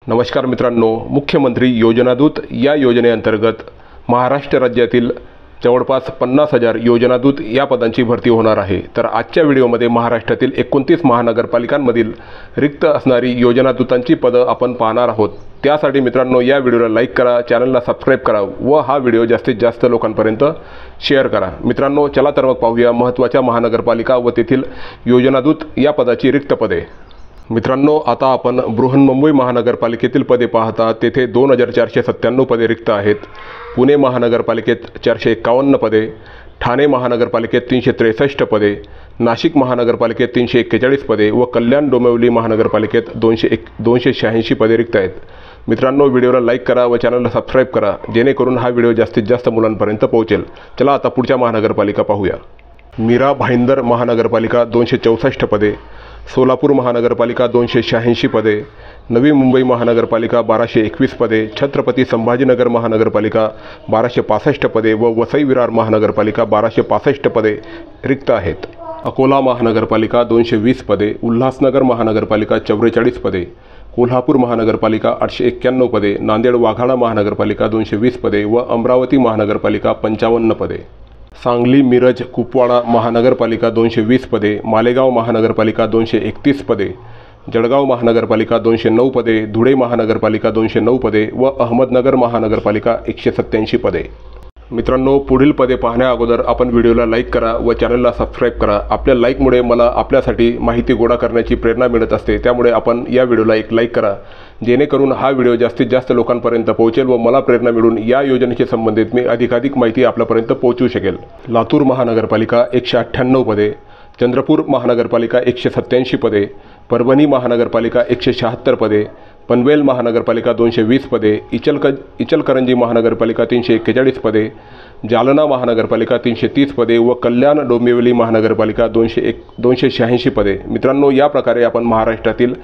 नमस्कार मित्रांनो, मुख्यमंत्री योजनादूत या योजनेअंतर्गत महाराष्ट्र राज्यातील जवळपास 50,000 योजनादूत या पदांची भरती होणार आहे। तर आजच्या व्हिडिओमध्ये महाराष्ट्रातील 29 महानगरपालिकांमधील रिक्त असणारी योजनादूतांची पदं आपण पाहणार आहोत। त्यासाठी मित्रांनो या व्हिडिओला लाईक करा, चॅनलला सबस्क्राइब करा व हा व्हिडिओ जास्तीत जास्त लोकांपर्यंत शेअर करा। मित्रांनो चला तर मग पाहूया महत्त्वाच्या महानगरपालिका व तेथील योजनादूत या पदाची रिक्त पदे। मित्रांनो आता आपण बृहन्मुंबई महानगरपालिकेतील पदे पाहता तेथे 2497 पदे रिक्त आहेत। पुणे महानगरपालिकेत 451 पदे, ठाणे महानगरपालिकेत 363 पदे, नाशिक महानगरपालिकेत 341 पदे व कल्याण डोंबिवली महानगरपालिकेत 286 पदे रिक्त आहेत। मित्रांनो व्हिडिओला लाईक करा व चॅनलला सबस्क्राइब करा जेणेकरून हा व्हिडिओ जास्तीत जास्त मुलांपर्यंत पोहोचेल। चला आता पुढच्या महानगरपालिका पाहूया। मीरा भाईंदर महानगरपालिका 264 पदे, सोलापूर महानगरपालिका 286 पदे, नवी मुंबई महानगरपालिका 1221 पदे, छत्रपती संभाजीनगर महानगरपालिका 1265 पदे व वसई विरार महानगरपालिका 1265 पदे रिक्त आहेत। अकोला महानगरपालिका 220 पदे, उल्हासनगर महानगरपालिका 44 पदे, कोल्हापूर महानगरपालिका 891 पदे, नांदेड वाघाळा महानगरपालिका 220 पदे व अमरावती महानगरपालिका 55 पदे। सांगली मिरज कुपवाडा महानगरपालिका 220 पदे, मालेगाव महानगरपालिका 231 पदे, जळगाव महानगरपालिका 209 पदे, धुळे महानगरपालिका 209 पदे व अहमदनगर महानगरपालिका 187 पदे। मित्रांनो पुढील पदे पाहण्या अगोदर आपण व्हिडिओला लाईक करा व चॅनलला सबस्क्राइब करा। आपल्या लाईकमुळे मला आपल्यासाठी माहिती गोळा करण्याची प्रेरणा मिळत असते, त्यामुळे आपण या व्हिडिओला एक लाईक करा जेणेकरून हा व्हिडिओ जास्तीत जास्त लोकांपर्यंत पोहोचेल व मला प्रेरणा मिळून या योजनेशी संबंधित मी अधिकाधिक माहिती आपल्यापर्यंत पोहोचवू शकेल। लातूर महानगरपालिका 198 पदे, चंद्रपूर महानगरपालिका 187 पदे, परभणी महानगरपालिका 176 पदे, पनवेल महानगरपालिका 220 पदे, इचलकरंजी महानगरपालिका 341 पदे, जालना महानगरपालिका 330 पदे व कल्याण डोंबिवली महानगरपालिका 286 पदे। मित्रांनो या प्रकारे आपण महाराष्ट्रातील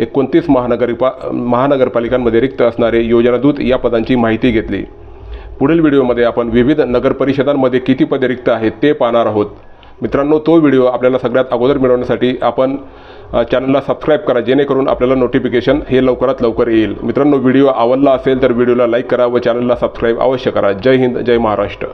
29 महानगरपालिकांमध्ये रिक्त असणारे योजनादूत या पदांची माहिती घेतली। पुढील व्हिडिओमध्ये आपण विविध नगरपरिषदांमध्ये किती पदे रिक्त आहेत ते पाहणार आहोत। मित्रांनो तो व्हिडिओ आपल्याला सगळ्यात अगोदर मिळवण्यासाठी आपण चॅनलला सबस्क्राइब करा जेणेकरून आपल्याला नोटिफिकेशन हे लवकरात लवकर येईल। मित्रांनो व्हिडिओ आवडला असेल तर व्हिडिओला लाईक करा व चॅनलला सबस्क्राइब अवश्य करा। जय हिंद, जय महाराष्ट्र।